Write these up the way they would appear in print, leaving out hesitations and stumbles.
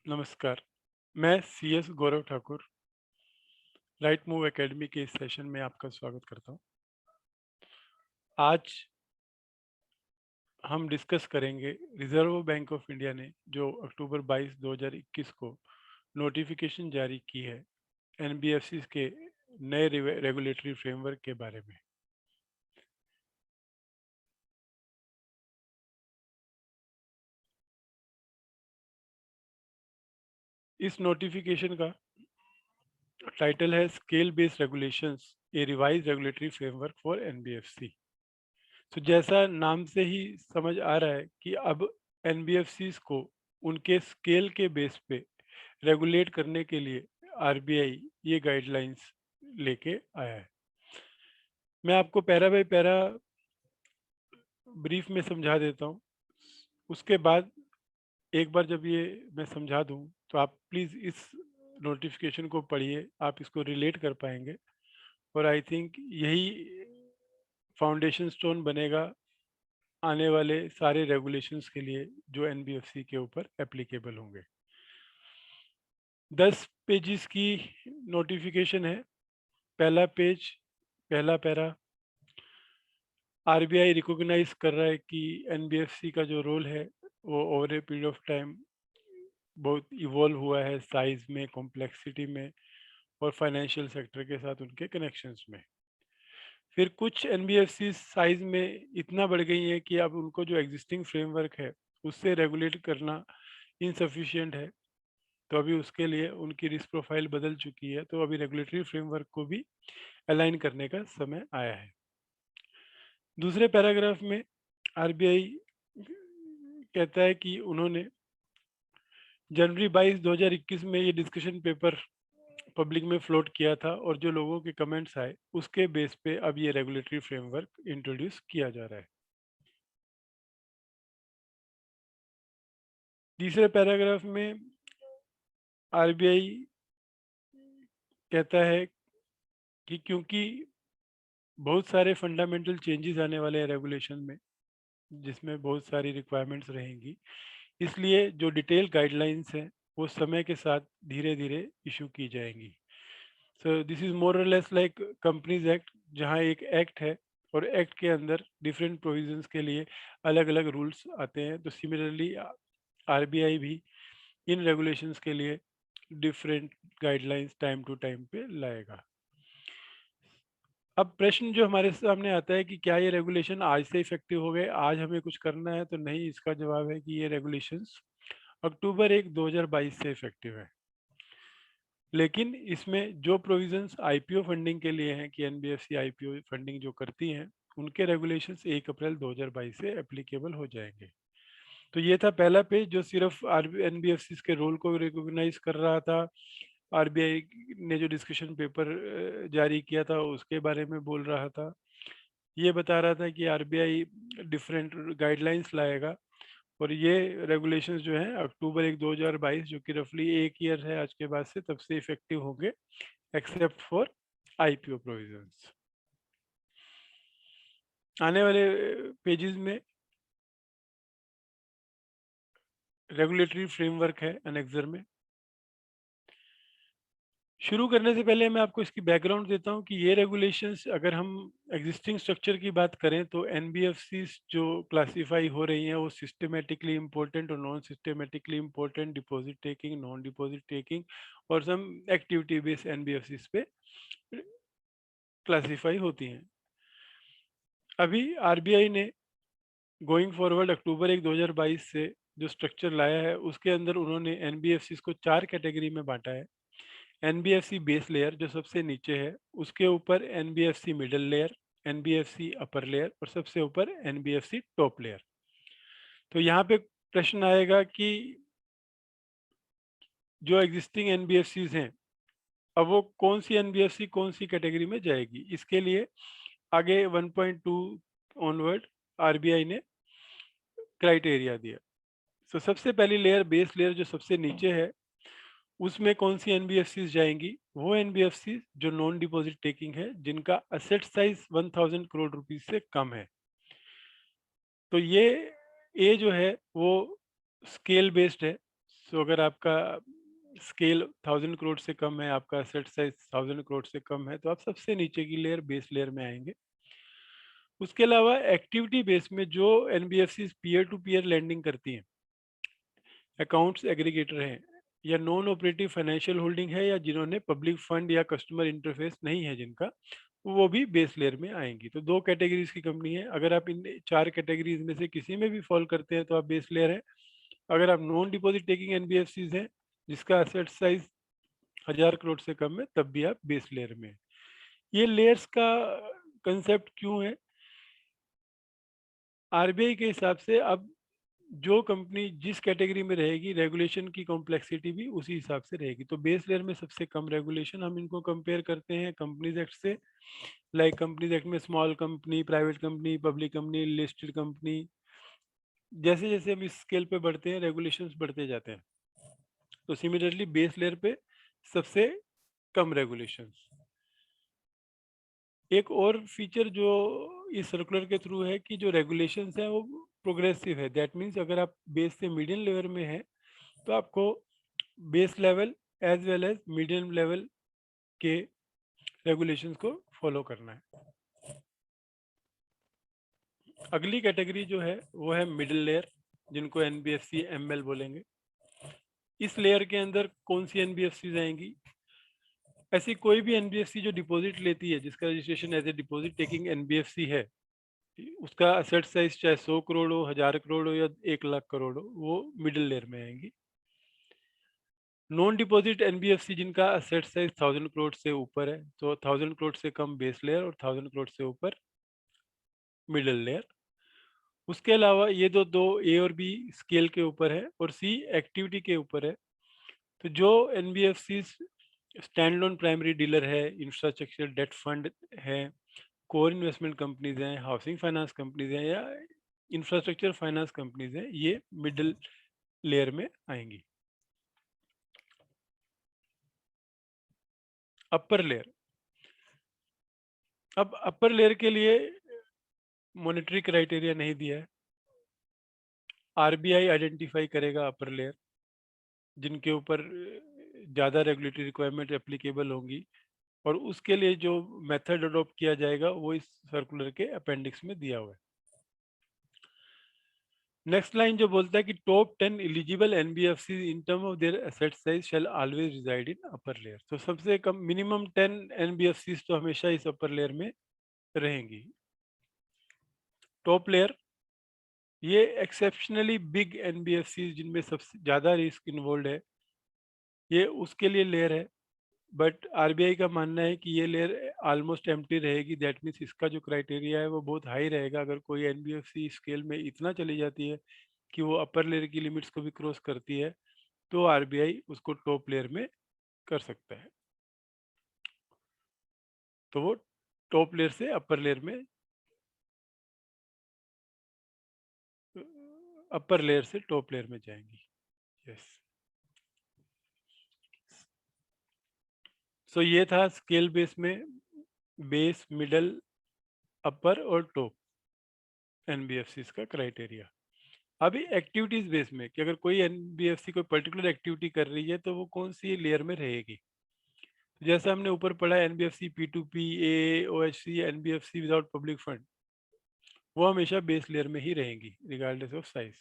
नमस्कार, मैं सीएस गौरव Thakur right move academy के इस सेशन में आपका स्वागत करता हूं। आज हम डिस्कस करेंगे रिजर्व बैंक ऑफ इंडिया ने जो अक्टूबर 22, 2021 को नोटिफिकेशन जारी की है एनबीएफसी के नए रेगुलेटरी फ्रेमवर्क के बारे में। इस नोटिफिकेशन का टाइटल है scale based regulations A revise regulatory framework for NBFC. तो जैसा नाम से ही समझ आ रहा है कि अब एनबीएफसीज को उनके स्केल के बेस पे रेगुलेट करने के लिए आरबीआई ये गाइडलाइंस लेके आया है। मैं आपको पैरा बाय पैरा ब्रीफ में समझा देता हूँ। उसके बाद एक बार जब ये मैं समझा दूँ तो आप प्लीज़ इस नोटिफिकेशन को पढ़िए, आप इसको रिलेट कर पाएंगे और आई थिंक यही फाउंडेशन स्टोन बनेगा आने वाले सारे रेगुलेशंस के लिए जो एनबीएफसी के ऊपर एप्लीकेबल होंगे। 10 पेजेस की नोटिफिकेशन है। पहला पेज, पहला पैरा, आरबीआई रिकॉग्नाइज कर रहा है कि एनबीएफसी का जो रोल है वो over a period of time बहुत इवॉल्व हुआ है साइज में, कॉम्प्लेक्सिटी में और फाइनेंशियल सेक्टर के साथ उनके कनेक्शंस में। फिर कुछ एनबीएफसी साइज में इतना बढ़ गई है कि अब उनको जो एग्जिस्टिंग फ्रेमवर्क है उससे रेगुलेट करना इनसफिशिएंट है। तो अभी उसके लिए उनकी रिस्क प्रोफाइल बदल चुकी है, तो अभी रेगुलेटरी फ्रेमवर्क को भी अलाइन करने का समय आया है। दूसरे पैराग्राफ में आरबीआई कहता है कि उन्होंने जनवरी 22, 2021 में ये डिस्कशन पेपर पब्लिक में फ्लोट किया था और जो लोगों के कमेंट्स आए उसके बेस पे अब ये रेगुलेटरी फ्रेमवर्क इंट्रोड्यूस किया जा रहा है। तीसरे पैराग्राफ में आरबीआई कहता है कि क्योंकि बहुत सारे फंडामेंटल चेंजेस आने वाले हैं रेगुलेशन में, जिसमें बहुत सारी रिक्वायरमेंट्स रहेंगी, इसलिए जो डिटेल गाइडलाइंस हैं वो समय के साथ धीरे धीरे इशू की जाएंगी। सो दिस इज मोर और लेस लाइक कंपनीज एक्ट, जहाँ एक एक्ट है और एक्ट के अंदर डिफरेंट प्रोविजंस के लिए अलग अलग रूल्स आते हैं। तो सिमिलरली आरबीआई भी इन रेगुलेशंस के लिए different guidelines time to time पे लाएगा। अब प्रश्न जो हमारे सामने आता है कि क्या ये रेगुलेशन आज से इफेक्टिव हो गए, आज हमें कुछ करना है? तो नहीं, इसका जवाब है कि ये रेगुलेशंस अक्टूबर 1, 2022 से इफेक्टिव है। लेकिन इसमें जो प्रोविजंस आईपीओ फंडिंग के लिए हैं कि एनबीएफसी आईपीओ फंडिंग जो करती हैं, उनके रेगुलेशंस 1 अप्रैल 2022 से एप्लीकेबल हो जाएंगे। तो ये था पहला पेज जो सिर्फ एनबीएफसी के रोल को रिकॉग्नाइज कर रहा था। आरबीआई ने जो डिस्कशन पेपर जारी किया था उसके बारे में बोल रहा था। ये बता रहा था कि आरबीआई डिफरेंट गाइडलाइंस लाएगा और ये रेगुलेशंस जो हैं अक्टूबर 1, 2022, जो कि रफली एक ईयर है आज के बाद से, तब से इफेक्टिव होंगे एक्सेप्ट फॉर आईपीओ प्रोविजंस। आने वाले पेजेस में रेगुलेटरी फ्रेमवर्क है एनेक्सर में। शुरू करने से पहले मैं आपको इसकी बैकग्राउंड देता हूं कि ये रेगुलेशंस, अगर हम एग्जिस्टिंग स्ट्रक्चर की बात करें तो एनबीएफसी जो क्लासिफाई हो रही हैं वो सिस्टमेटिकली इम्पोर्टेंट और non systematically important, deposit taking, non deposit taking और सम एक्टिविटी बेस्ड एनबीएफसी पे क्लासिफाई होती हैं। अभी आरबीआई ने गोइंग फॉरवर्ड अक्टूबर 1, 2022 से जो स्ट्रक्चर लाया है उसके अंदर उन्होंने एनबीएफसी को 4 कैटेगरी में बांटा है। एनबीएफसी बेस लेयर जो सबसे नीचे है, उसके ऊपर NBFC middle layer, NBFC upper layer और सबसे ऊपर एनबीएफसी टॉप लेयर। तो यहाँ पे प्रश्न आएगा कि जो एग्जिस्टिंग एनबीएफसी हैं अब वो कौन सी एनबीएफसी कौन सी कैटेगरी में जाएगी। इसके लिए आगे 1.2 ऑनवर्ड आरबीआई ने क्राइटेरिया दिया। तो सबसे पहली लेयर, बेस लेयर जो सबसे नीचे है, उसमें कौन सी एनबीएफसी जाएंगी? वो एनबीएफसी जो नॉन डिपॉजिट टेकिंग है, जिनका असेट साइज 1000 करोड़ रुपीज से कम है। तो ये ए जो है वो स्केल बेस्ड है। सो अगर आपका स्केल 1000 करोड़ से कम है, आपका एसेट साइज 1000 करोड़ से कम है, तो आप सबसे नीचे की लेयर बेस लेयर में आएंगे। उसके अलावा एक्टिविटी बेस में जो NBFC peer to peer lending करती हैं, अकाउंट्स एग्रीगेटर हैं, या नॉन ऑपरेटिव फाइनेंशियल होल्डिंग है, या जिन्होंने पब्लिक फंड या कस्टमर इंटरफेस नहीं है जिनका, वो भी बेस लेयर में आएंगी। तो दो कैटेगरीज की कंपनी है। अगर आप इन 4 कैटेगरीज में से किसी में भी फॉल करते हैं तो आप बेस लेयर है। अगर आप नॉन डिपॉजिट टेकिंग एनबीएफसीज हैं जिसका एसेट साइज 1000 करोड़ से कम है, तब भी आप बेस लेयर में हैं। ये लेयर्स का कंसेप्ट क्यों है? आरबीआई के हिसाब से अब जो कंपनी जिस कैटेगरी में रहेगी, रेगुलेशन की कॉम्प्लेक्सिटी भी उसी हिसाब से रहेगी। तो बेस लेयर में सबसे कम रेगुलेशन, हम इनको कंपेयर करते हैं कंपनीज एक्ट से। लाइक कंपनीज एक्ट में small company, private company, public company, listed company, जैसे जैसे हम इस स्केल पे बढ़ते हैं रेगुलेशंस बढ़ते जाते हैं। तो सिमिलरली बेस लेयर पे सबसे कम रेगुलेशंस। एक और फीचर जो इस सर्कुलर के थ्रू है कि जो रेगुलेशंस है वो प्रोग्रेसिव है। दैट मीन्स अगर आप बेस से मीडियम लेवल में है तो आपको base level as well as medium level के रेगुलेशंस को फॉलो करना है। अगली कैटेगरी जो है वो है मिडिल लेयर, जिनको एनबीएफसी एमएल बोलेंगे। इस लेयर के अंदर कौन सी एनबीएफसी आएंगी? ऐसी कोई भी एनबीएफसी जो डिपॉजिट लेती है, जिसका registration as a deposit taking NBFC है, उसका असेट साइज चाहे 100 करोड़ हो, 1000 करोड़ हो, या 1 लाख करोड़ हो, वो मिडिल लेयर में आएंगी। नॉन डिपॉजिट एनबीएफसी जिनका असेट साइज 1000 करोड़ से ऊपर है, तो 1000 करोड़ से कम बेस लेयर और 1000 करोड़ से ऊपर मिडिल लेयर। उसके अलावा ये दो ए और बी स्केल के ऊपर है और सी एक्टिविटी के ऊपर है। तो जो NBFC stand loan primary dealer है, इंफ्रास्ट्रक्चर डेट फंड है, कोर इन्वेस्टमेंट कंपनीज हैं, हाउसिंग फाइनेंस कंपनीज हैं, या इंफ्रास्ट्रक्चर फाइनेंस कंपनीज हैं, ये मिडिल लेयर में आएंगी। अपर लेयर, अब अपर लेयर के लिए मॉनेटरी क्राइटेरिया नहीं दिया है। आरबीआई आइडेंटिफाई करेगा अपर लेयर जिनके ऊपर ज़्यादा रेगुलेटरी रिक्वायरमेंट एप्लीकेबल होंगी, और उसके लिए जो मेथड अडॉप्ट किया जाएगा वो इस सर्कुलर के अपेंडिक्स में दिया हुआ है। नेक्स्ट लाइन जो बोलता है कि top 10 eligible NBFC in term of their asset size shall always reside in upper layer. तो सबसे कम मिनिमम 10 एनबीएफसी तो हमेशा इस अपर लेयर में रहेंगी। टॉप लेयर, ये एक्सेप्शनली बिग एनबीएफसी जिनमें सबसे ज़्यादा रिस्क इन्वॉल्व है, ये उसके लिए लेयर है। बट आरबीआई का मानना है कि ये लेयर ऑलमोस्ट एम्प्टी रहेगी। दैट मीन्स इसका जो क्राइटेरिया है वो बहुत हाई रहेगा। अगर कोई एनबीएफसी स्केल में इतना चली जाती है कि वो अपर लेयर की लिमिट्स को भी क्रॉस करती है, तो आरबीआई उसको टॉप लेयर में कर सकता है। तो वो टॉप लेयर से अपर लेयर में, अपर लेयर से टॉप लेयर में जाएंगी। यस। सो ये था स्केल बेस में बेस, मिडल, अपर और टॉप एनबीएफसी का क्राइटेरिया। अभी एक्टिविटीज बेस में कि अगर कोई एनबीएफसी कोई पर्टिकुलर एक्टिविटी कर रही है तो वो कौन सी लेयर में रहेगी। जैसा हमने ऊपर पढ़ा, NBFC P2P, A OHC, NBFC without public fund, वो हमेशा बेस लेयर में ही रहेंगी रिगार्डलेस ऑफ साइज,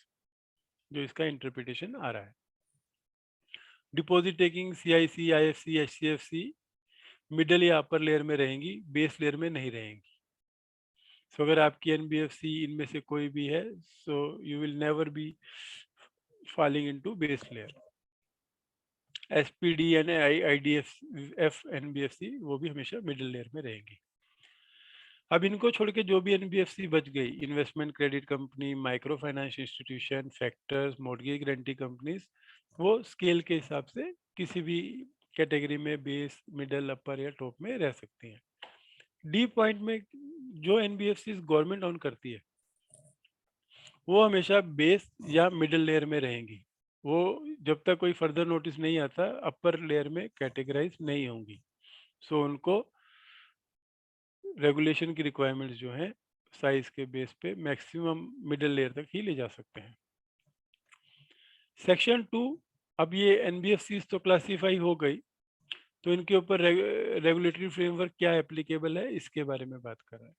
जो इसका इंटरप्रिटेशन आ रहा है। Deposit taking CIC, IFC, HCFC middle या अपर लेयर में रहेंगी, बेस लेयर में नहीं रहेंगी। सो अगर आपकी एनबीएफसी इनमें से कोई भी है, so you will never be falling into base layer. SPD and IDF NBFC वो भी हमेशा मिडिल लेयर में रहेंगी। अब इनको छोड़ के जो भी एनबीएफसी बच गई, investment credit company, micro finance institution, factors, mortgage guarantee companies, वो स्केल के हिसाब से किसी भी कैटेगरी में बेस, मिडल, अपर या टॉप में रह सकती हैं। डी पॉइंट में जो एनबीएफसी गवर्नमेंट ओन करती है वो हमेशा बेस या मिडिल लेयर में रहेंगी। वो जब तक कोई फर्दर नोटिस नहीं आता अपर लेयर में कैटेगराइज नहीं होंगी। सो उनको रेगुलेशन की रिक्वायरमेंट्स जो हैं साइज के बेस पे मैक्सिमम मिडिल लेयर तक ही ले जा सकते हैं। सेक्शन 2 अब ये एनबीएफसीज तो क्लासीफाई हो गई, तो इनके ऊपर रेगुलेटरी फ्रेमवर्क क्या एप्लीकेबल है इसके बारे में बात कर रहे हैं।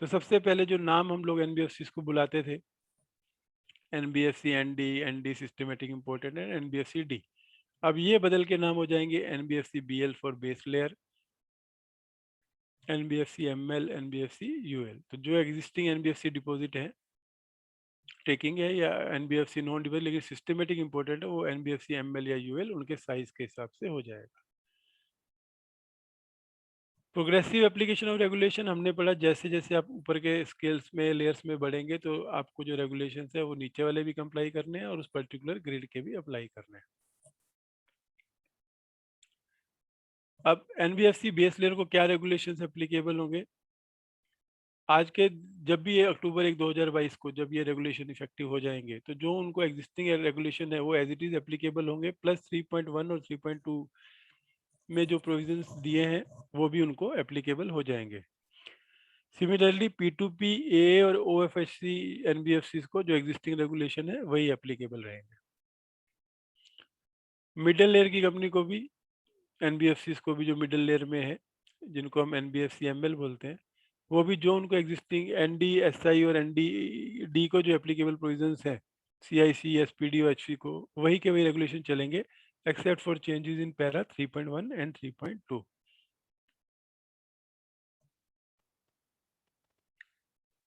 तो सबसे पहले जो नाम हम लोग एनबीएफसीज को बुलाते थे, NBFC ND, ND systematic important है, एनबीएफसी डी, अब ये बदल के नाम हो जाएंगे NBFC BL for base layer, NBFC ML, NBFC UL. तो जो एग्जिस्टिंग एनबीएफसी डिपॉजिट है, टेकिंग है या एनबीएफसी नॉन डिपॉजिट लेकिन सिस्टमेटिक इंपॉर्टेंट है, वो एनबीएफसी एमएल या यूएल उनके साइज के हिसाब से हो जाएगा। प्रोग्रेसिव एप्लीकेशन ऑफ रेगुलेशन हमने पढ़ा, जैसे जैसे आप ऊपर के स्केल्स में, लेयर्स में बढ़ेंगे तो आपको जो रेगुलेशंस है वो नीचे वाले भी कंप्लाई करने हैं और उस पर्टिकुलर ग्रिड के भी अप्लाई करने हैं। अब एनबीएफसी बेस लेयर को क्या रेगुलेशंस एप्लीकेबल होंगे? आज के, जब भी ये अक्टूबर 1 2022 को जब ये रेगुलेशन इफेक्टिव हो जाएंगे, तो जो उनको एग्जिस्टिंग रेगुलेशन है वो एज इट इज एप्लीकेबल होंगे, प्लस 3.1 और 3.2 में जो प्रोविजंस दिए हैं वो भी उनको एप्लीकेबल हो जाएंगे। सिमिलरली P2P, AA और OFHC NBFCs को जो एग्जिस्टिंग रेगुलेशन है वही एप्लीकेबल रहेंगे। मिडिल लेयर की कंपनी को भी, NBFCs को भी जो मिडिल लेयर में है, जिनको हम NBFC ML बोलते हैं, वो भी जो उनको एग्जिस्टिंग ND, SI और ND को जो एप्लीकेबल प्रोविजंस है, CIC, SPD और HC को, वही के वही रेगुलेशन चलेंगे, except for changes in para 3.1 and 3.2।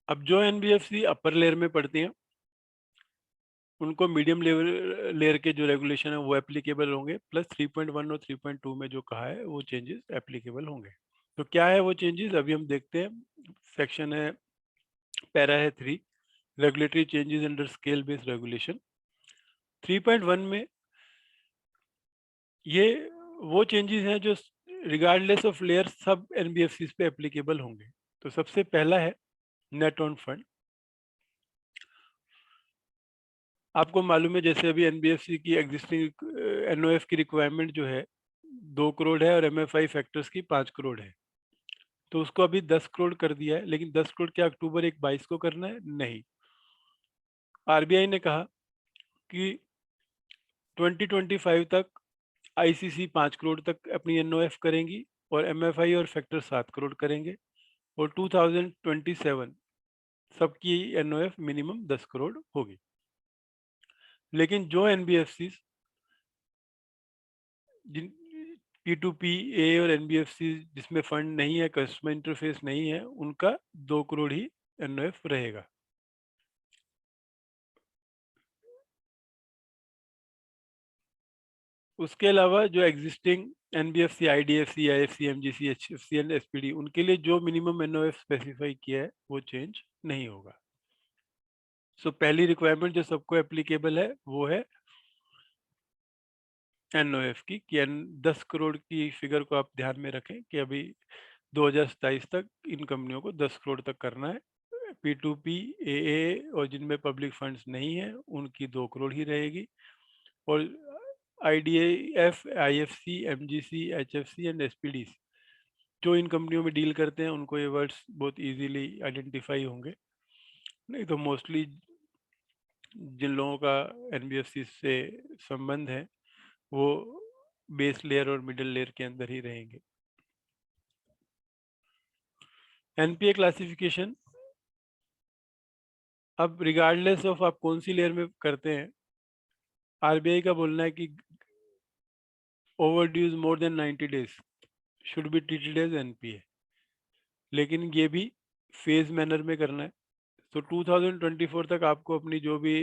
अब जो NBFC अपर लेयर में पड़ती हैं उनको मीडियम लेवल लेयर के जो रेगुलेशन है वो एप्लीकेबल होंगे, प्लस 3.1 और 3.2 में जो कहा है वो चेंजेस एप्लीकेबल होंगे। तो क्या है वो चेंजेस, अभी हम देखते हैं। सेक्शन है, पैरा है 3, regulatory changes under scale based regulation. 3.1 में ये वो चेंजेस हैं जो रिगार्डलेस ऑफ लेयर सब एनबीएफसी पे एप्लीकेबल होंगे। तो सबसे पहला है नेट ऑन फंड। आपको मालूम है जैसे अभी एनबीएफसी की एग्जिस्टिंग एनओएफ की रिक्वायरमेंट जो है 2 करोड़ है और एमएफआई फैक्टर्स की 5 करोड़ है, तो उसको अभी 10 करोड़ कर दिया है। लेकिन 10 करोड़ क्या अक्टूबर 1 22 को करना है? नहीं। आरबीआई ने कहा कि 2025 तक आईसीसी 5 करोड़ तक अपनी एनओएफ करेंगी और एमएफआई और फैक्टर 7 करोड़ करेंगे, और 2027 सबकी एनओएफ मिनिमम 10 करोड़ होगी। लेकिन जो एनबीएफसी जिन P2P, A और NBFC जिसमें फंड नहीं है, कस्टमर इंटरफेस नहीं है, उनका 2 करोड़ ही एनओएफ रहेगा। उसके अलावा जो existing NBFC, IDFC, IFC, MGC, HFC and SPD, उनके लिए जो मिनिमम एनओएफ स्पेसिफाई किया है वो चेंज नहीं होगा। सो पहली रिक्वायरमेंट जो सबको एप्लीकेबल है वो है एनओएफ की, कि 10 करोड़ की फिगर को आप ध्यान में रखें कि अभी 2027 तक इन कंपनियों को 10 करोड़ तक करना है। P2P, AA और जिनमें पब्लिक फंड्स नहीं है उनकी 2 करोड़ ही रहेगी, और IDF, IFC, MGC, HFC and SPD जो इन कंपनियों में डील करते हैं उनको ये वर्ड्स बहुत इजीली आइडेंटिफाई होंगे। नहीं तो मोस्टली जिन लोगों का NBFC से संबंध है वो बेस लेयर और मिडिल लेयर के अंदर ही रहेंगे। एनपीए क्लासिफिकेशन, अब रिगार्डलेस ऑफ आप कौन सी लेयर में करते हैं, आरबीआई का बोलना है कि overdues more than 90 days should be treated as NPA, लेकिन ये भी फेज मैनर में करना है। तो 2024 तक आपको अपनी जो भी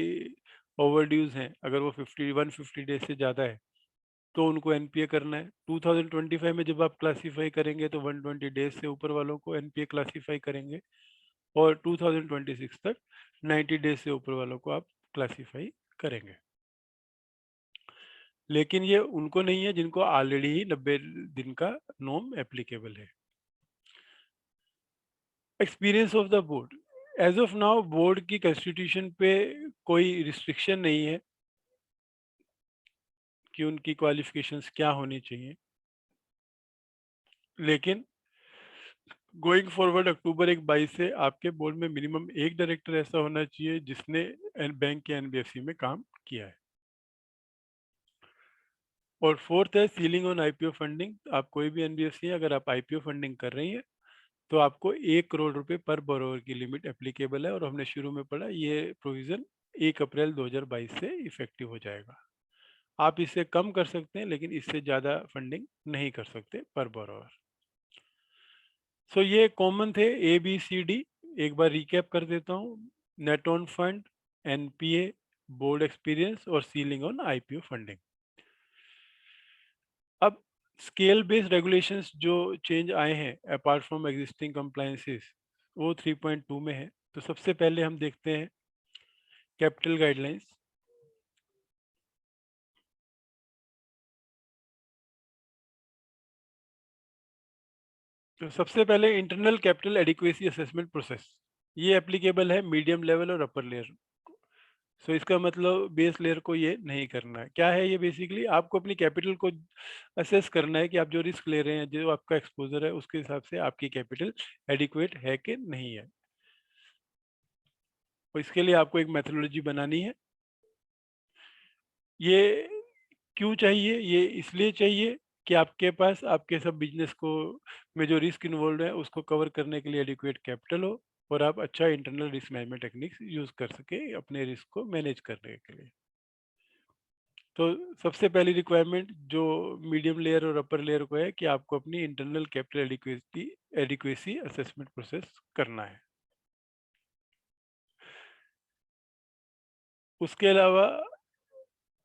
ओवरड्यूज हैं, अगर वो 150 डेज से ज़्यादा है तो उनको एनपीए करना है। 2025 में जब आप क्लासीफाई करेंगे तो 120 डेज से ऊपर वालों को एनपीए क्लासीफाई करेंगे, और 2026 तक 90 डेज से ऊपर वालों को आप क्लासीफाई करेंगे। लेकिन ये उनको नहीं है जिनको ऑलरेडी ही 90 दिन का नॉर्म एप्लीकेबल है। Experience of the board, as of now board की कॉन्स्टिट्यूशन पे कोई रिस्ट्रिक्शन नहीं है कि उनकी क्वालिफिकेशंस क्या होनी चाहिए, लेकिन गोइंग फॉरवर्ड अक्टूबर 1 22 से आपके बोर्ड में मिनिमम एक डायरेक्टर ऐसा होना चाहिए जिसने बैंक के एनबीएफसी में काम किया है। और फोर्थ है सीलिंग ऑन आईपीओ फंडिंग। आप कोई भी एनबीएफसी है, अगर आप आईपीओ फंडिंग कर रही है तो आपको 1 करोड़ रुपए पर बोरोवर की लिमिट एप्लीकेबल है, और हमने शुरू में पढ़ा ये प्रोविजन 1 अप्रैल 2022 से इफेक्टिव हो जाएगा। आप इससे कम कर सकते हैं, लेकिन इससे ज़्यादा फंडिंग नहीं कर सकते पर बोरोवर। सो ये कॉमन थे ABCD। एक बार रिकैप कर देता हूँ। Net on fund, NPA, board experience और सीलिंग ऑन आईपीओ फंडिंग। अब स्केल बेस्ड रेगुलेशंस जो चेंज आए हैं अपार्ट फ्रॉम एग्जिस्टिंग कंप्लायंसेस, वो 3.2 में है। तो सबसे पहले हम देखते हैं कैपिटल गाइडलाइंस। तो सबसे पहले internal capital adequacy assessment process, ये एप्लीकेबल है मीडियम लेवल और अपर लेयर। सो इसका मतलब बेस लेयर को ये नहीं करना है। क्या है ये? बेसिकली आपको अपनी कैपिटल को असेस करना है कि आप जो रिस्क ले रहे हैं, जो आपका एक्सपोजर है, उसके हिसाब से आपकी कैपिटल एडिक्वेट है कि नहीं है। तो इसके लिए आपको एक मेथोडोलॉजी बनानी है। ये क्यों चाहिए? ये इसलिए चाहिए कि आपके पास आपके सब बिजनेस को में जो रिस्क इन्वॉल्व है उसको कवर करने के लिए एडिक्वेट कैपिटल हो, और आप अच्छा internal risk management techniques use कर सके अपने रिस्क को मैनेज करने के लिए। तो सबसे पहली रिक्वायरमेंट जो मीडियम लेयर और अपर लेयर को है कि आपको अपनी internal capital adequacy assessment process करना है। उसके अलावा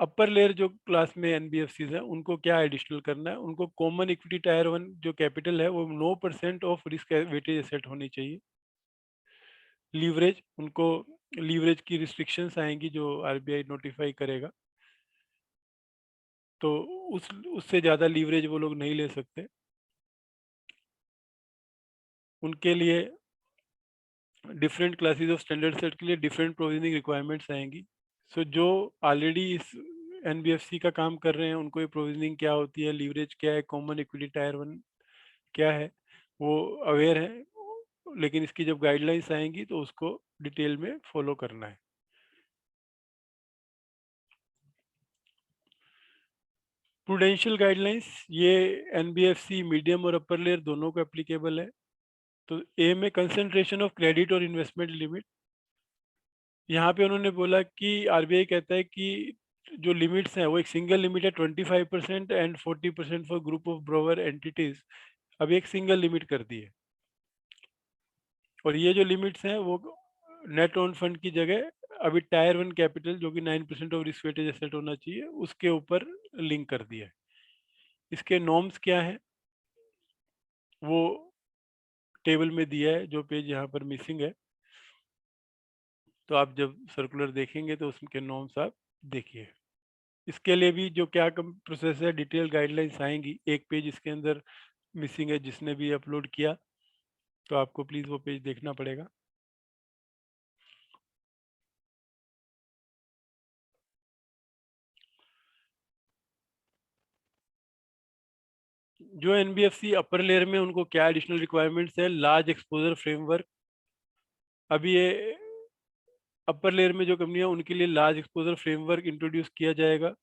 अपर लेयर जो क्लास में एनबीएफसीज हैं, उनको क्या एडिशनल करना है? उनको कॉमन इक्विटी टायर 1 जो कैपिटल है वो 9% ऑफ रिस्क वेटेज एसेट होनी चाहिए। लीवरेज, उनको लीवरेज की रिस्ट्रिक्शंस आएंगी जो आरबीआई नोटिफाई करेगा, तो उससे ज़्यादा लीवरेज वो लोग नहीं ले सकते। उनके लिए different classes of standard set के लिए डिफरेंट प्रोविजनिंग रिक्वायरमेंट्स आएंगी। सो जो ऑलरेडी इस एनबीएफसी का काम कर रहे हैं उनको ये प्रोविजनिंग क्या होती है, लीवरेज क्या है, कॉमन इक्विटी टायर 1 क्या है, वो अवेयर है। लेकिन इसकी जब गाइडलाइंस आएंगी तो उसको डिटेल में फॉलो करना है। प्रूडेंशियल गाइडलाइंस, ये एनबीएफसी मीडियम और अपर लेयर दोनों को एप्लीकेबल है। तो ए में कंसंट्रेशन ऑफ क्रेडिट और इन्वेस्टमेंट लिमिट, यहाँ पे उन्होंने बोला कि आरबीआई कहता है कि जो लिमिट्स हैं वो एक सिंगल लिमिट है 25% and 40% for group of borrower entities. अब एक सिंगल लिमिट कर दी है, और ये जो लिमिट्स हैं वो नेट ओन फंड की जगह अभी टायर 1 कैपिटल जो कि 9% ऑफ रिस्क वेटेज एसेट होना चाहिए उसके ऊपर लिंक कर दिया है। इसके नॉर्म्स क्या है वो टेबल में दिया है, जो पेज यहाँ पर मिसिंग है। तो आप जब सर्कुलर देखेंगे तो उसके नॉर्म्स आप देखिए। इसके लिए भी जो क्या प्रोसेस है, डिटेल गाइडलाइंस आएंगी। एक पेज इसके अंदर मिसिंग है, जिसने भी अपलोड किया तो आपको प्लीज़ वो पेज देखना पड़ेगा। जो एनबीएफसी अपर लेयर में उनको क्या एडिशनल रिक्वायरमेंट्स है? Large exposure framework. अभी ये अपर लेयर में जो कंपनी है उनके लिए लार्ज एक्सपोजर फ्रेमवर्क इंट्रोड्यूस किया जाएगा।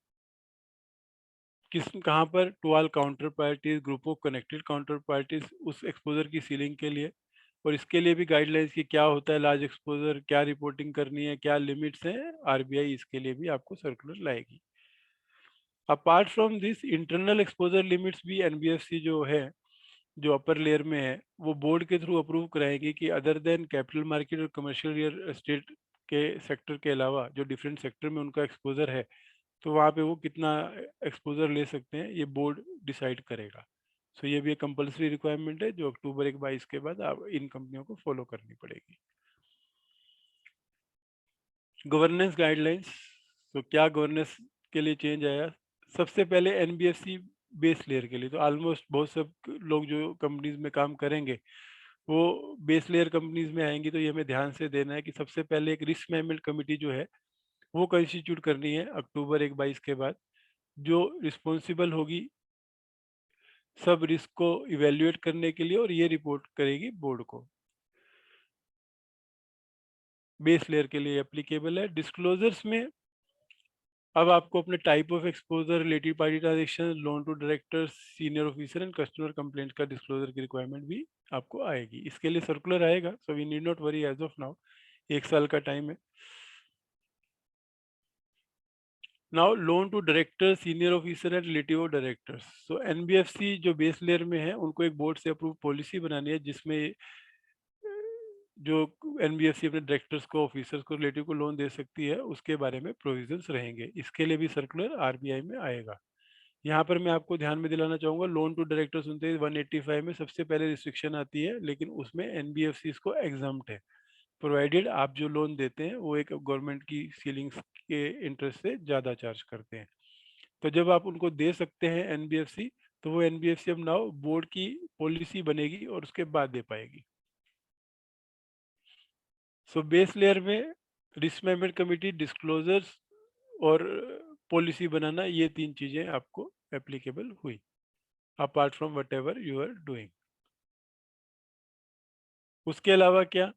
किस कहाँ पर? To all counter parties, group of connected counter parties, उस एक्सपोजर की सीलिंग के लिए। और इसके लिए भी गाइडलाइंस की क्या होता है लार्ज एक्सपोजर, क्या रिपोर्टिंग करनी है, क्या लिमिट्स हैं, आरबीआई इसके लिए भी आपको सर्कुलर लाएगी। Apart from this internal exposure limits भी एनबीएफसी जो है, जो अपर लेयर में है, वो बोर्ड के थ्रू अप्रूव कराएगी कि अदर देन कैपिटल मार्केट और कमर्शियल रियल एस्टेट के सेक्टर के अलावा जो डिफरेंट सेक्टर में उनका एक्सपोजर है, तो वहाँ पे वो कितना एक्सपोजर ले सकते हैं ये बोर्ड डिसाइड करेगा। सो ये भी एक कंपलसरी रिक्वायरमेंट है जो अक्टूबर 1 22 के बाद आप इन कंपनियों को फॉलो करनी पड़ेगी। गवर्नेंस गाइडलाइंस, तो क्या गवर्नेंस के लिए चेंज आया? सबसे पहले एनबीएफसी बेस लेयर के लिए तो ऑलमोस्ट बहुत सब लोग जो कंपनीज में काम करेंगे वो बेस लेयर कंपनीज में आएंगी, तो ये हमें ध्यान से देना है कि सबसे पहले एक रिस्क मैनेजमेंट कमेटी जो है वो कंस्टिट्यूट करनी है अक्टूबर 1 22 के बाद, जो रिस्पॉन्सिबल होगी सब रिस्क को इवेल्युएट करने के लिए, और ये रिपोर्ट करेगी बोर्ड को। बेस लेयर के लिए एप्लीकेबल है। डिस्क्लोजर्स में अब आपको अपने type of exposure, relative party transaction, loan to director, senior officer and customer complaint का डिस्क्लोजर की रिक्वायरमेंट भी आपको आएगी। इसके लिए सर्कुलर आएगा, so we need not worry as of now, 1 साल का टाइम है। Now loan to director, senior officer and relative of directors. So NBFC जो बेस लेयर में है, उनको एक बोर्ड से अप्रूव पॉलिसी बनानी है जिसमें जो एनबीएफसी अपने डायरेक्टर्स को, ऑफिसर्स को, रिलेटिव को लोन दे सकती है, उसके बारे में प्रोविजंस रहेंगे। इसके लिए भी सर्कुलर आरबीआई में आएगा। यहाँ पर मैं आपको ध्यान में दिलाना चाहूंगा, लोन टू डायरेक्टर सुनते ही 185 में सबसे पहले रिस्ट्रिक्शन आती है, लेकिन उसमें एनबीएफसी को एग्जाम्प्ट है, प्रोवाइडेड आप जो लोन देते हैं वो एक गवर्नमेंट की सीलिंग्स के इंटरेस्ट से ज़्यादा चार्ज करते हैं। तो जब आप उनको दे सकते हैं एनबीएफसी, तो वो एनबीएफसी अब नाउ बोर्ड की पॉलिसी बनेगी और उसके बाद दे पाएगी। सो बेस लेयर में रिस्क मैनेजमेंट कमेटी, डिस्क्लोजर्स और पॉलिसी बनाना, ये 3 चीज़ें आपको एप्लीकेबल हुई, apart from whatever you are doing. उसके अलावा क्या,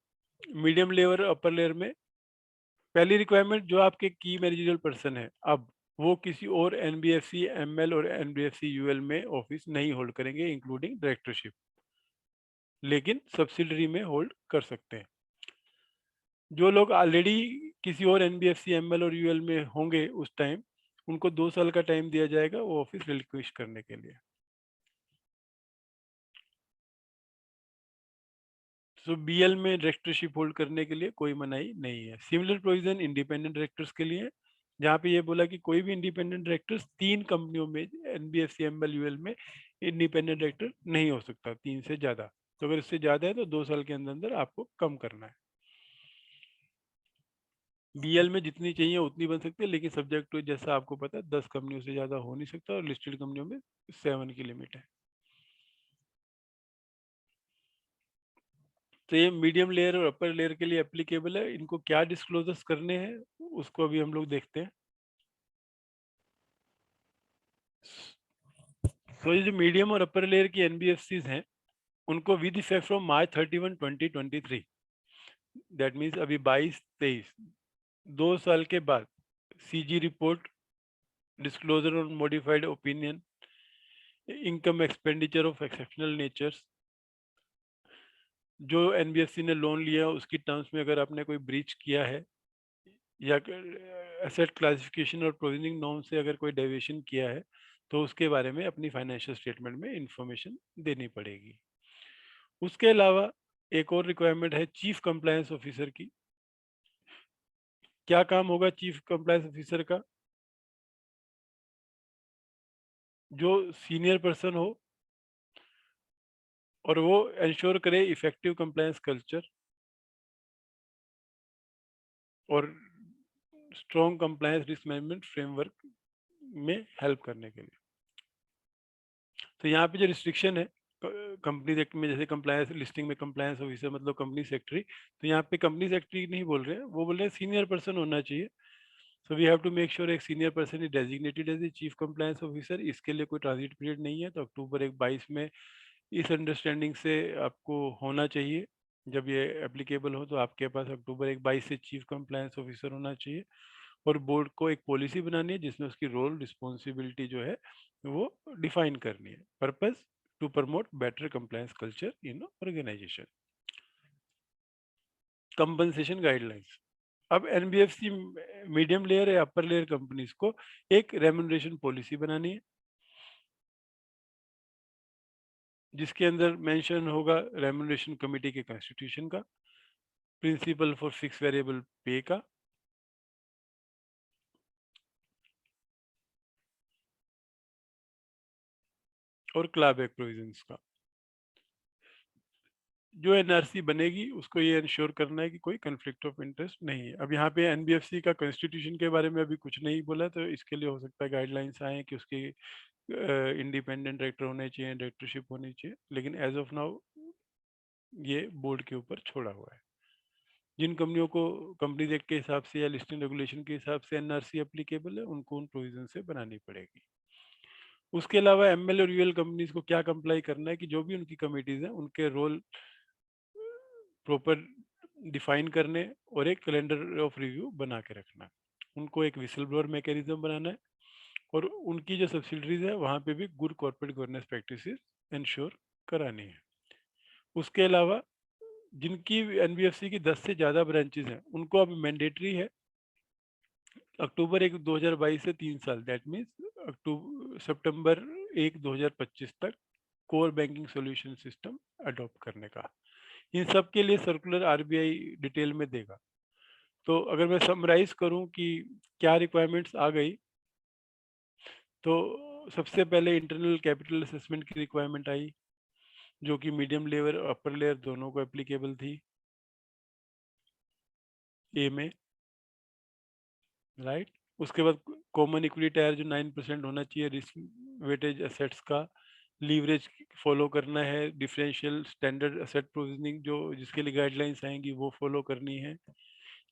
मीडियम लेयर, अपर लेयर में पहली रिक्वायरमेंट, जो आपके की मैनेजरियल पर्सन है, अब वो किसी और एनबीएफसी एमएल और एनबीएफसी यूएल में ऑफिस नहीं होल्ड करेंगे, इंक्लूडिंग डायरेक्टरशिप, लेकिन सब्सिडरी में होल्ड कर सकते हैं। जो लोग ऑलरेडी किसी और एनबीएफसी एमएल और यूएल में होंगे उस टाइम, उनको 2 साल का टाइम दिया जाएगा वो ऑफिस रिलिक्विश करने के लिए। सो बीएल में डायरेक्टरशिप होल्ड करने के लिए कोई मनाही नहीं है। सिमिलर प्रोविजन इंडिपेंडेंट डायरेक्टर्स के लिए, जहाँ पे ये बोला कि कोई भी इंडिपेंडेंट डायरेक्टर्स 3 कंपनियों में, एनबीएफसी एमएल यूएल में इंडिपेंडेंट डायरेक्टर नहीं हो सकता 3 से ज़्यादा। तो अगर इससे ज़्यादा है तो 2 साल के अंदर अंदर आपको कम करना है। बीएल में जितनी चाहिए उतनी बन सकती है, लेकिन सब्जेक्ट टू, जैसा आपको पता है, 10 कंपनियों से ज़्यादा हो नहीं सकता, और लिस्टेड कंपनियों में 7 की लिमिट है। तो ये मीडियम लेयर और अपर लेयर के लिए एप्लीकेबल है। इनको क्या डिस्क्लोजर्स करने हैं उसको अभी हम लोग देखते हैं। तो ये जो मीडियम और अपर लेयर की एनबीएफसीज हैं, उनको with effect from March 31 2023, that means अभी 22-23, 2 साल के बाद, CG report, disclosure on modified opinion, income expenditure of exceptional natures, जो एनबीएफसी ने लोन लिया उसकी टर्म्स में अगर आपने कोई ब्रीच किया है, या एसेट क्लासिफिकेशन और प्रोविजनिंग नॉर्म से अगर कोई डेविएशन किया है, तो उसके बारे में अपनी फाइनेंशियल स्टेटमेंट में इंफॉर्मेशन देनी पड़ेगी। उसके अलावा एक और रिक्वायरमेंट है चीफ कंप्लायंस ऑफिसर की। क्या काम होगा चीफ कंप्लायंस ऑफिसर का? जो सीनियर पर्सन हो और वो इंश्योर करे इफेक्टिव कंप्लायंस कल्चर और strong compliance risk management framework में हेल्प करने के लिए। तो यहाँ पे जो रिस्ट्रिक्शन है कंपनी एक्ट में, जैसे कंप्लायंस लिस्टिंग में कंप्लायंस ऑफिसर मतलब कंपनी सेक्रेटरी, तो यहाँ पे कंपनी सेक्रेटरी नहीं बोल रहे हैं, वो बोल रहे हैं सीनियर पर्सन होना चाहिए। So we have to make sure एक senior person is designated as a chief compliance officer. इसके लिए कोई ट्रांजिट पीरियड नहीं है, तो अक्टूबर 1 22 में इस अंडरस्टैंडिंग से आपको होना चाहिए। जब ये एप्लीकेबल हो तो आपके पास अक्टूबर 1 22 से चीफ कंप्लायंस ऑफिसर होना चाहिए, और बोर्ड को एक पॉलिसी बनानी है जिसमें उसकी रोल रिस्पॉन्सिबिलिटी जो है वो डिफाइन करनी है। Purpose to promote better compliance culture in organisation. Compensation guidelines. अब एनबीएफसी मीडियम लेयर या अपर लेयर कंपनीज को एक रेम्यूनरेशन पॉलिसी बनानी है, जिसके अंदर मेंशन होगा रेम्यूनरेशन कमेटी के कॉन्स्टिट्यूशन का, प्रिंसिपल फॉर फिक्स वेरिएबल पे का, और क्लाबैक प्रोविजंस का। जो एनआरसी बनेगी उसको ये इंश्योर करना है कि कोई कन्फ्लिक्ट ऑफ इंटरेस्ट नहीं है। अब यहाँ पे एनबीएफसी का कॉन्स्टिट्यूशन के बारे में अभी कुछ नहीं बोला, तो इसके लिए हो सकता है गाइडलाइंस आए कि उसकी इंडिपेंडेंट डायरेक्टर होने चाहिए, डायरेक्टरशिप होनी चाहिए, लेकिन एज ऑफ नाउ ये बोर्ड के ऊपर छोड़ा हुआ है। जिन कंपनियों को कंपनीज एक्ट के हिसाब से या लिस्टिंग रेगुलेशन के हिसाब से एनआरसी एप्लीकेबल है, उनको उन प्रोविजन से बनानी पड़ेगी। उसके अलावा एमएल और यूएल कंपनीज को क्या कंप्लाई करना है कि जो भी उनकी कमिटीज हैं उनके रोल प्रॉपर डिफाइन करने और एक कैलेंडर ऑफ रिव्यू बना के रखना। उनको एक विसल ब्लोअर मैकेनिज्म बनाना है और उनकी जो सब्सिडरीज है वहाँ पे भी good corporate governance practices ensure करानी है। उसके अलावा जिनकी एनबीएफसी की 10 से ज़्यादा ब्रांचेज हैं उनको अब मैंडेटरी है अक्टूबर 1 2022 से 3 साल, दैट मीन्स सितंबर 1 2025 तक core banking solution system adopt करने का। इन सब के लिए सर्कुलर आरबीआई डिटेल में देगा। तो अगर मैं समराइज करूं कि क्या रिक्वायरमेंट्स आ गई, तो सबसे पहले इंटरनल कैपिटल असेसमेंट की रिक्वायरमेंट आई जो कि मीडियम लेयर और अपर लेयर दोनों को एप्लीकेबल थी ए में, राइट। उसके बाद कॉमन इक्विटी टायर जो 9% होना चाहिए रिस्क वेटेज एसेट्स का, लीवरेज फॉलो करना है, डिफरेंशियल स्टैंडर्ड एसेट प्रोविजनिंग जो जिसके लिए गाइडलाइंस आएंगी वो फॉलो करनी है,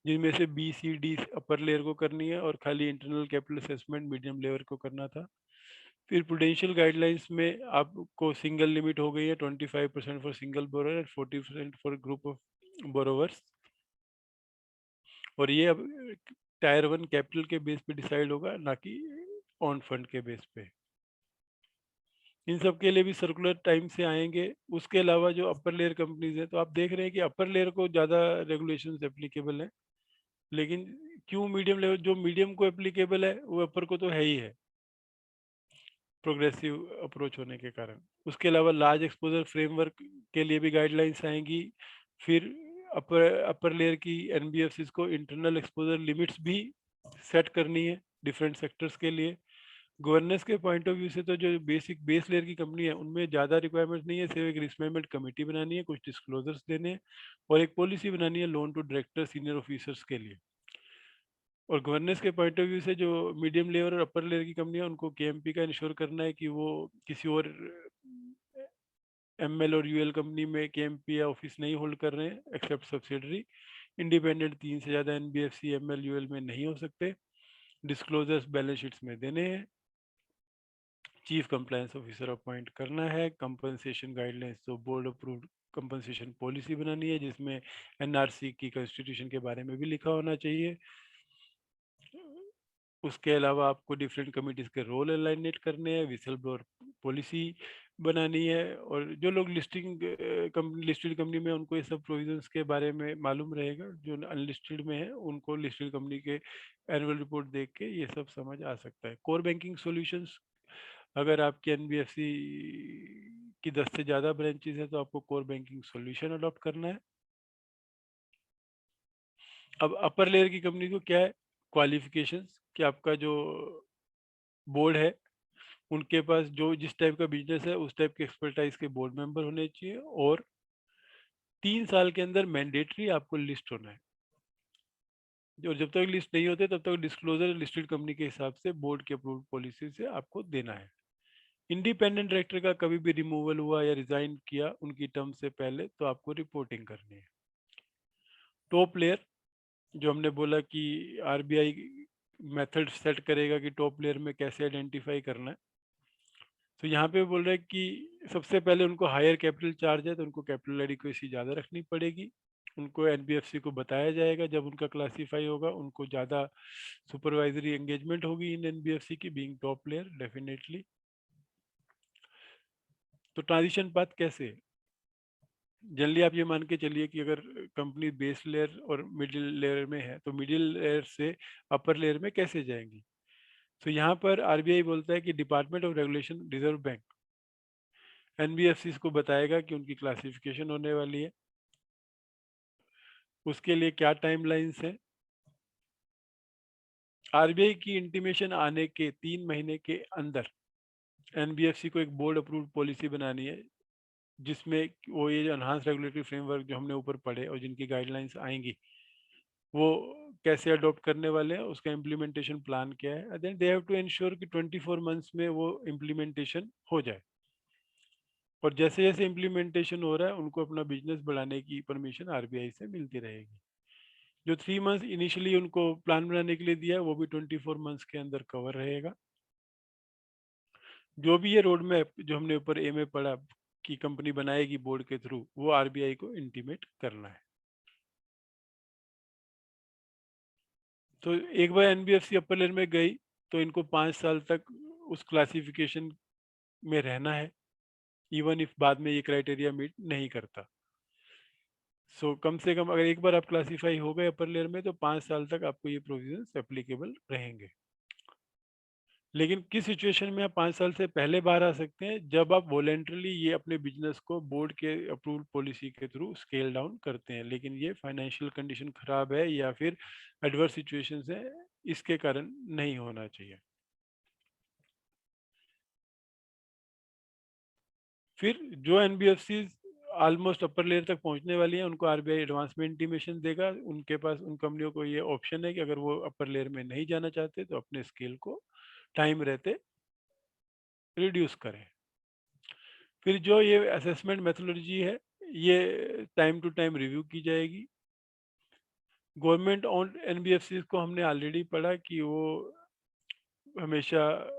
जिनमें से B C D upper layer को करनी है और खाली internal capital assessment medium layer को करना था। फिर प्रूडेंशियल गाइडलाइंस में आपको सिंगल लिमिट हो गई है 25% for single borrower and 40% for group of borrowers, और ये अब टायर 1 कैपिटल के बेस पे डिसाइड होगा ना कि ऑन फंड के बेस पे। इन सब के लिए भी सर्कुलर टाइम से आएंगे। उसके अलावा जो अपर लेयर कंपनीज है, तो आप देख रहे हैं कि अपर लेयर को ज़्यादा रेगुलेशंस एप्लीकेबल है, लेकिन क्यों मीडियम लेवल, जो मीडियम को एप्लीकेबल है वो अपर को तो है ही है, प्रोग्रेसिव अप्रोच होने के कारण। उसके अलावा लार्ज एक्सपोजर फ्रेमवर्क के लिए भी गाइडलाइंस आएंगी। फिर अपर लेयर की एनबीएफसीज को इंटरनल एक्सपोजर लिमिट्स भी सेट करनी है डिफरेंट सेक्टर्स के लिए। गवर्नेंस के पॉइंट ऑफ व्यू से तो जो बेसिक बेस लेयर की कंपनी है उनमें ज़्यादा रिक्वायरमेंट नहीं है, सिर्फ एक रिस्क मैनेजमेंट कमेटी बनानी है, कुछ डिस्क्लोजर्स देने हैं और एक पॉलिसी बनानी है loan to director senior officers के लिए। और गवर्नेंस के पॉइंट ऑफ व्यू से जो मीडियम लेयर और अपर लेयर की कंपनी है उनको केएमपी का इंश्योर करना है कि वो किसी और एमएल और यूएल कंपनी में केएमपी या ऑफिस नहीं होल्ड कर रहे हैं एक्सेप्ट सब्सिडरी। इंडिपेंडेंट 3 से ज़्यादा एनबीएफसी एमएल यूएल में नहीं हो सकते। डिस्क्लोजर्स बैलेंस शीट्स में देने हैं। चीफ कंप्लायंस ऑफिसर अपॉइंट करना है। कंपनसेशन गाइडलाइंस तो बोर्ड अप्रूव्ड कंपनसेशन पॉलिसी बनानी है जिसमें एनआरसी की कॉन्स्टिट्यूशन के बारे में भी लिखा होना चाहिए। उसके अलावा आपको डिफरेंट कमिटीज के रोल अलाइनेट करने हैं, विसल ब्लोअर पॉलिसी बनानी है, और जो लोग लिस्टेड कंपनी में उनको ये सब प्रोविजंस के बारे में मालूम रहेगा, जो अनलिस्टेड में है उनको लिस्टेड कंपनी के एनुअल रिपोर्ट देख के ये सब समझ आ सकता है। कोर बैंकिंग सॉल्यूशंस, अगर आपके एनबीएफसी की 10 से ज़्यादा ब्रांचेज है तो आपको कोर बैंकिंग सॉल्यूशन अडॉप्ट करना है। अब अपर लेयर की कंपनी को क्या है क्वालिफिकेशंस कि आपका जो बोर्ड है उनके पास जो जिस टाइप का बिजनेस है उस टाइप के एक्सपर्टाइज के बोर्ड मेंबर होने चाहिए, और 3 साल के अंदर मैंडेटरी आपको लिस्ट होना है। और जब तक लिस्ट नहीं होते तब तक डिस्क्लोजर लिस्टेड कंपनी के हिसाब से बोर्ड के अप्रूव्ड पॉलिसी से आपको देना है। इंडिपेंडेंट डायरेक्टर का कभी भी रिमूवल हुआ या रिजाइन किया उनकी टर्म से पहले तो आपको रिपोर्टिंग करनी है। टॉप लेयर, जो हमने बोला कि आरबीआई मेथड सेट करेगा कि टॉप लेयर में कैसे आइडेंटिफाई करना है, तो यहाँ पे बोल रहे हैं कि सबसे पहले उनको हायर कैपिटल चार्ज है तो उनको कैपिटल एडिक्वेसी ज़्यादा रखनी पड़ेगी। उनको एनबीएफसी को बताया जाएगा जब उनका क्लासीफाई होगा, उनको ज़्यादा सुपरवाइजरी एंगेजमेंट होगी इन एनबीएफसी की बीइंग टॉप लेयर डेफिनेटली। तो ट्रांजिशन पाथ कैसे है? जनरली आप ये मान के चलिए कि अगर कंपनी बेस लेयर और मिडिल लेयर में है तो मिडिल लेयर से अपर लेयर में कैसे जाएंगी। तो यहाँ पर आरबीआई बोलता है कि department of regulation reserve bank NBFC को बताएगा कि उनकी क्लासिफिकेशन होने वाली है, उसके लिए क्या टाइमलाइंस है। आरबीआई की इंटीमेशन आने के 3 महीने के अंदर एनबीएफसी को एक बोर्ड अप्रूव्ड पॉलिसी बनानी है जिसमें वो ये एनहांस रेगुलेटरी फ्रेमवर्क जो हमने ऊपर पढ़े और जिनकी गाइडलाइंस आएंगी वो कैसे अडॉप्ट करने वाले हैं, उसका इम्प्लीमेंटेशन प्लान क्या है। Then they have to ensure कि 24 मंथ्स में वो इम्प्लीमेंटेशन हो जाए, और जैसे जैसे इम्प्लीमेंटेशन हो रहा है उनको अपना बिजनेस बढ़ाने की परमिशन आरबीआई से मिलती रहेगी। जो 3 मंथ्स इनिशियली उनको प्लान बनाने के लिए दिया है वो भी 24 मंथ्स के अंदर कवर रहेगा। जो भी ये रोड मैप जो हमने ऊपर ए में पढ़ा कि कंपनी बनाएगी बोर्ड के थ्रू, वो आरबीआई को इंटीमेट करना है। तो एक बार एनबीएफसी अपर लेयर में गई तो इनको 5 साल तक उस क्लासिफिकेशन में रहना है, इवन इफ बाद में ये क्राइटेरिया मीट नहीं करता। सो कम से कम अगर एक बार आप क्लासीफाई हो गए अपर लेयर में तो 5 साल तक आपको ये प्रोविजंस एप्लीकेबल रहेंगे। लेकिन किस सिचुएशन में आप 5 साल से पहले बाहर आ सकते हैं, जब आप वॉलेंटरली ये अपने बिजनेस को बोर्ड के अप्रूवल पॉलिसी के थ्रू स्केल डाउन करते हैं, लेकिन ये फाइनेंशियल कंडीशन खराब है या फिर एडवर्स सिचुएशंस है, इसके कारण नहीं होना चाहिए। फिर जो एनबीएफसी ऑलमोस्ट अपर लेयर तक पहुंचने वाली हैं उनको आरबीआई एडवांस में इंटीमेशन देगा। उनके पास उन कंपनियों को ये ऑप्शन है कि अगर वो अपर लेयर में नहीं जाना चाहते तो अपने स्केल को टाइम रहते रिड्यूस करें। फिर जो ये असेसमेंट मेथोडोलॉजी है ये टाइम टू टाइम रिव्यू की जाएगी। गवर्नमेंट ऑन एनबीएफसी को हमने ऑलरेडी पढ़ा कि वो हमेशा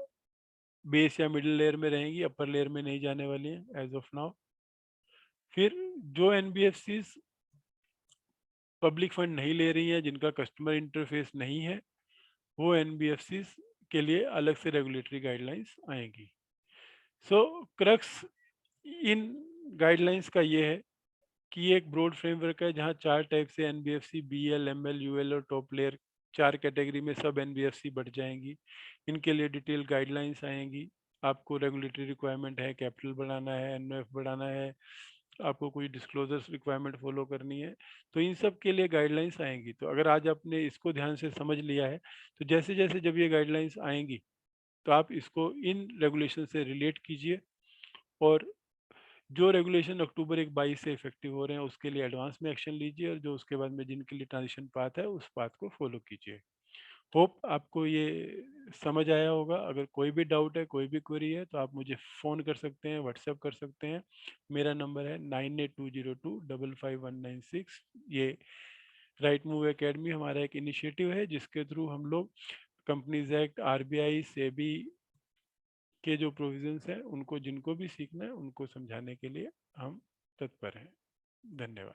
बेस या मिडिल लेयर में रहेंगी, अपर लेयर में नहीं जाने वाली हैं एज ऑफ नाउ। फिर जो एनबीएफसी पब्लिक फंड नहीं ले रही हैं, जिनका कस्टमर इंटरफेस नहीं है, वो एनबीएफसी के लिए अलग से रेगुलेटरी गाइडलाइंस आएंगी। सो क्रक्स इन गाइडलाइंस का ये है कि ये एक ब्रॉड फ्रेमवर्क है जहाँ 4 टाइप से एनबीएफसी बीएल एमएल यूएल और टॉप लेयर 4 कैटेगरी में सब एनबीएफसी बढ़ जाएंगी। इनके लिए डिटेल गाइडलाइंस आएंगी। आपको रेगुलेटरी रिक्वायरमेंट है, कैपिटल बढ़ाना है, एनओएफ बढ़ाना है, आपको कोई डिस्क्लोजर्स रिक्वायरमेंट फॉलो करनी है, तो इन सब के लिए गाइडलाइंस आएंगी। तो अगर आज आपने इसको ध्यान से समझ लिया है तो जैसे जैसे जब ये गाइडलाइंस आएंगी तो आप इसको इन रेगुलेशन से रिलेट कीजिए, और जो रेगुलेशन अक्टूबर 1 22 से इफेक्टिव हो रहे हैं उसके लिए एडवांस में एक्शन लीजिए, और जो उसके बाद में जिनके लिए ट्रांजिशन पाथ है उस पाथ को फॉलो कीजिए। होप आपको ये समझ आया होगा। अगर कोई भी डाउट है, कोई भी क्वेरी है तो आप मुझे फ़ोन कर सकते हैं, व्हाट्सएप कर सकते हैं। मेरा नंबर है 9820255196। ये राइट मूव एकेडमी हमारा एक इनिशिएटिव है जिसके थ्रू हम लोग कंपनीज एक्ट, आरबीआई, सेबी के जो प्रोविजंस हैं उनको जिनको भी सीखना है उनको समझाने के लिए हम तत्पर हैं। धन्यवाद।